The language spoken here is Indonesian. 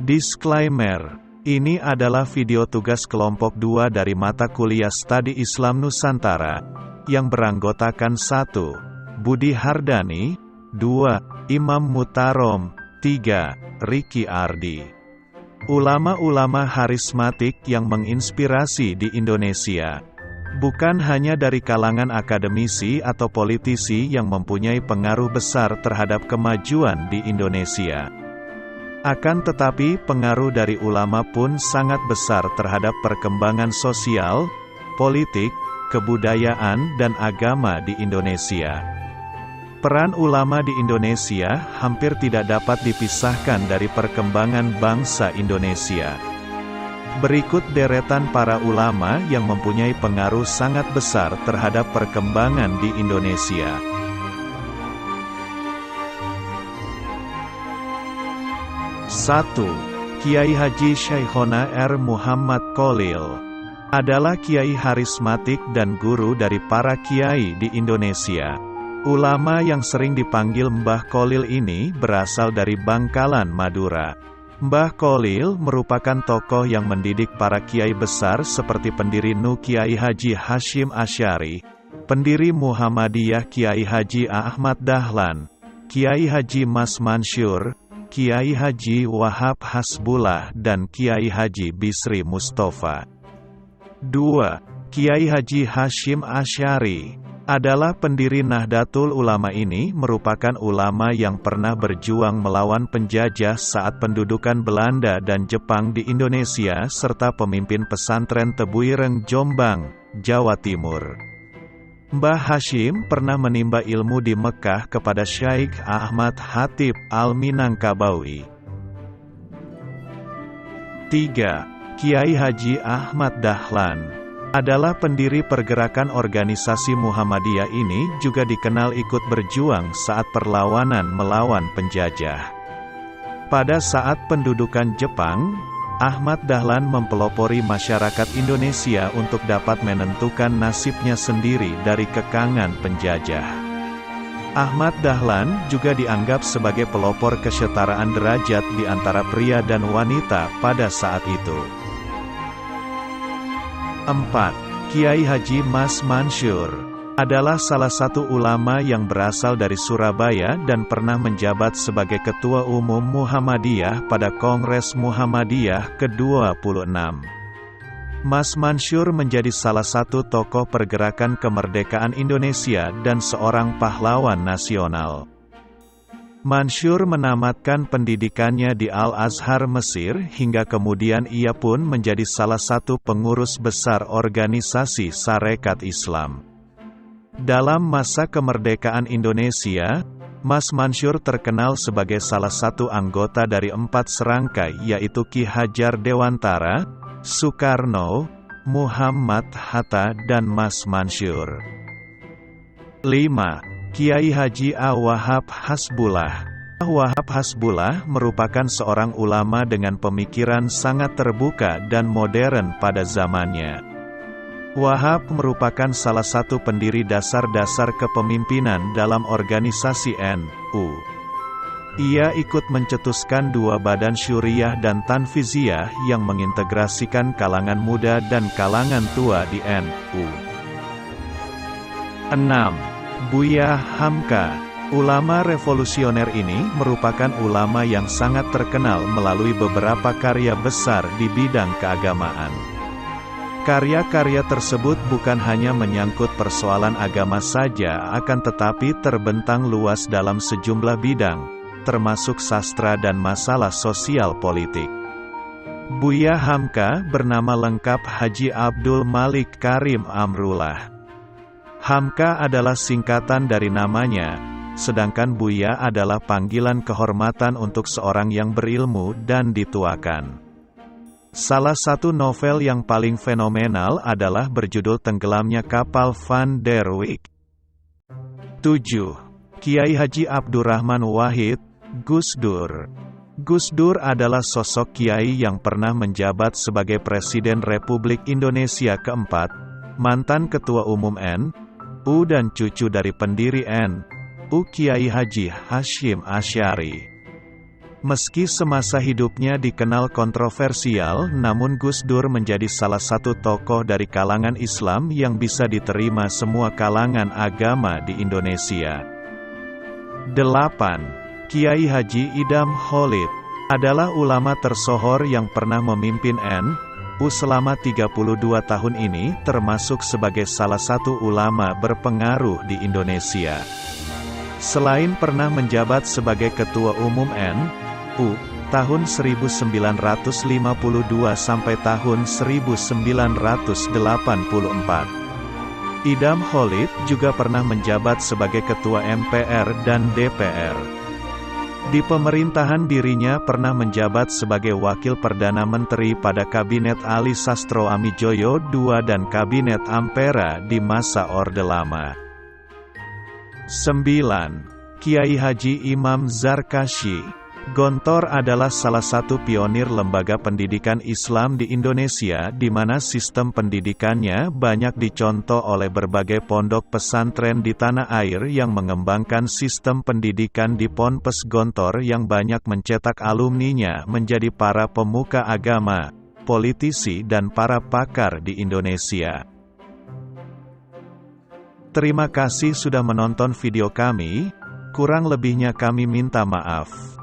Disclaimer: ini adalah video tugas kelompok 2 dari mata kuliah Studi Islam Nusantara, yang beranggotakan 1. Budi Hardani, 2. Imam Mutarom, 3. Ricky Ardi. Ulama-ulama harismatik yang menginspirasi di Indonesia. Bukan hanya dari kalangan akademisi atau politisi yang mempunyai pengaruh besar terhadap kemajuan di Indonesia. Akan tetapi pengaruh dari ulama pun sangat besar terhadap perkembangan sosial, politik, kebudayaan dan agama di Indonesia. Peran ulama di Indonesia hampir tidak dapat dipisahkan dari perkembangan bangsa Indonesia. Berikut deretan para ulama yang mempunyai pengaruh sangat besar terhadap perkembangan di Indonesia. 1. Kiai Haji Syekhona R. Muhammad Kholil adalah kiai harismatik dan guru dari para kiai di Indonesia. Ulama yang sering dipanggil Mbah Kholil ini berasal dari Bangkalan, Madura. Mbah Kholil merupakan tokoh yang mendidik para kiai besar seperti pendiri NU Kiai Haji Hasyim Asy'ari, pendiri Muhammadiyah Kiai Haji Ahmad Dahlan, Kiai Haji Mas Mansyur, Kiai Haji Wahab Hasbullah dan Kiai Haji Bisri Mustafa. 2. Kiai Haji Hasyim Asy'ari adalah pendiri Nahdlatul Ulama. Ini merupakan ulama yang pernah berjuang melawan penjajah saat pendudukan Belanda dan Jepang di Indonesia serta pemimpin pesantren Tebuireng Jombang, Jawa Timur. Mbah Hasyim pernah menimba ilmu di Mekah kepada Syaikh Ahmad Hatib Al-Minangkabawi. 3. Kiai Haji Ahmad Dahlan adalah pendiri pergerakan organisasi Muhammadiyah. Ini juga dikenal ikut berjuang saat perlawanan melawan penjajah. Pada saat pendudukan Jepang, Ahmad Dahlan mempelopori masyarakat Indonesia untuk dapat menentukan nasibnya sendiri dari kekangan penjajah. Ahmad Dahlan juga dianggap sebagai pelopor kesetaraan derajat di antara pria dan wanita pada saat itu. 4. Kiai Haji Mas Mansyur adalah salah satu ulama yang berasal dari Surabaya dan pernah menjabat sebagai Ketua Umum Muhammadiyah pada Kongres Muhammadiyah ke-26. Mas Mansyur menjadi salah satu tokoh pergerakan kemerdekaan Indonesia dan seorang pahlawan nasional. Mansyur menamatkan pendidikannya di Al-Azhar Mesir hingga kemudian ia pun menjadi salah satu pengurus besar organisasi Sarekat Islam. Dalam masa kemerdekaan Indonesia, Mas Mansyur terkenal sebagai salah satu anggota dari 4 serangkai yaitu Ki Hajar Dewantara, Soekarno, Muhammad Hatta dan Mas Mansyur. 5. Kiai Haji A. Wahab Hasbullah. Wahab Hasbullah merupakan seorang ulama dengan pemikiran sangat terbuka dan modern pada zamannya. Wahab merupakan salah satu pendiri dasar-dasar kepemimpinan dalam organisasi NU. Ia ikut mencetuskan 2 badan syuriah dan tanfiziyah yang mengintegrasikan kalangan muda dan kalangan tua di NU. 6. Buya Hamka. Ulama revolusioner ini merupakan ulama yang sangat terkenal melalui beberapa karya besar di bidang keagamaan. Karya-karya tersebut bukan hanya menyangkut persoalan agama saja akan tetapi terbentang luas dalam sejumlah bidang, termasuk sastra dan masalah sosial politik. Buya Hamka bernama lengkap Haji Abdul Malik Karim Amrullah. Hamka adalah singkatan dari namanya, sedangkan Buya adalah panggilan kehormatan untuk seorang yang berilmu dan dituakan. Salah satu novel yang paling fenomenal adalah berjudul Tenggelamnya Kapal Van der Wijk. 7. Kiai Haji Abdurrahman Wahid, Gus Dur. Gus Dur adalah sosok kiai yang pernah menjabat sebagai Presiden Republik Indonesia keempat, mantan Ketua Umum NU dan cucu dari pendiri NU Kiai Haji Hasyim Asy'ari. Meski semasa hidupnya dikenal kontroversial, namun Gus Dur menjadi salah satu tokoh dari kalangan Islam yang bisa diterima semua kalangan agama di Indonesia. 8. Kiai Haji Idam Khalid adalah ulama tersohor yang pernah memimpin NU selama 32 tahun ini, termasuk sebagai salah satu ulama berpengaruh di Indonesia. Selain pernah menjabat sebagai Ketua Umum NU tahun 1952 sampai tahun 1984. Idam Khalid juga pernah menjabat sebagai Ketua MPR dan DPR. Di pemerintahan dirinya pernah menjabat sebagai Wakil Perdana Menteri pada Kabinet Ali Sastro Amijoyo II dan Kabinet Ampera di masa Orde Lama. 9. Kiai Haji Imam Zarkashi Gontor adalah salah satu pionir lembaga pendidikan Islam di Indonesia, di mana sistem pendidikannya banyak dicontoh oleh berbagai pondok pesantren di tanah air yang mengembangkan sistem pendidikan di Ponpes Gontor yang banyak mencetak alumninya menjadi para pemuka agama, politisi dan para pakar di Indonesia. Terima kasih sudah menonton video kami, kurang lebihnya kami minta maaf.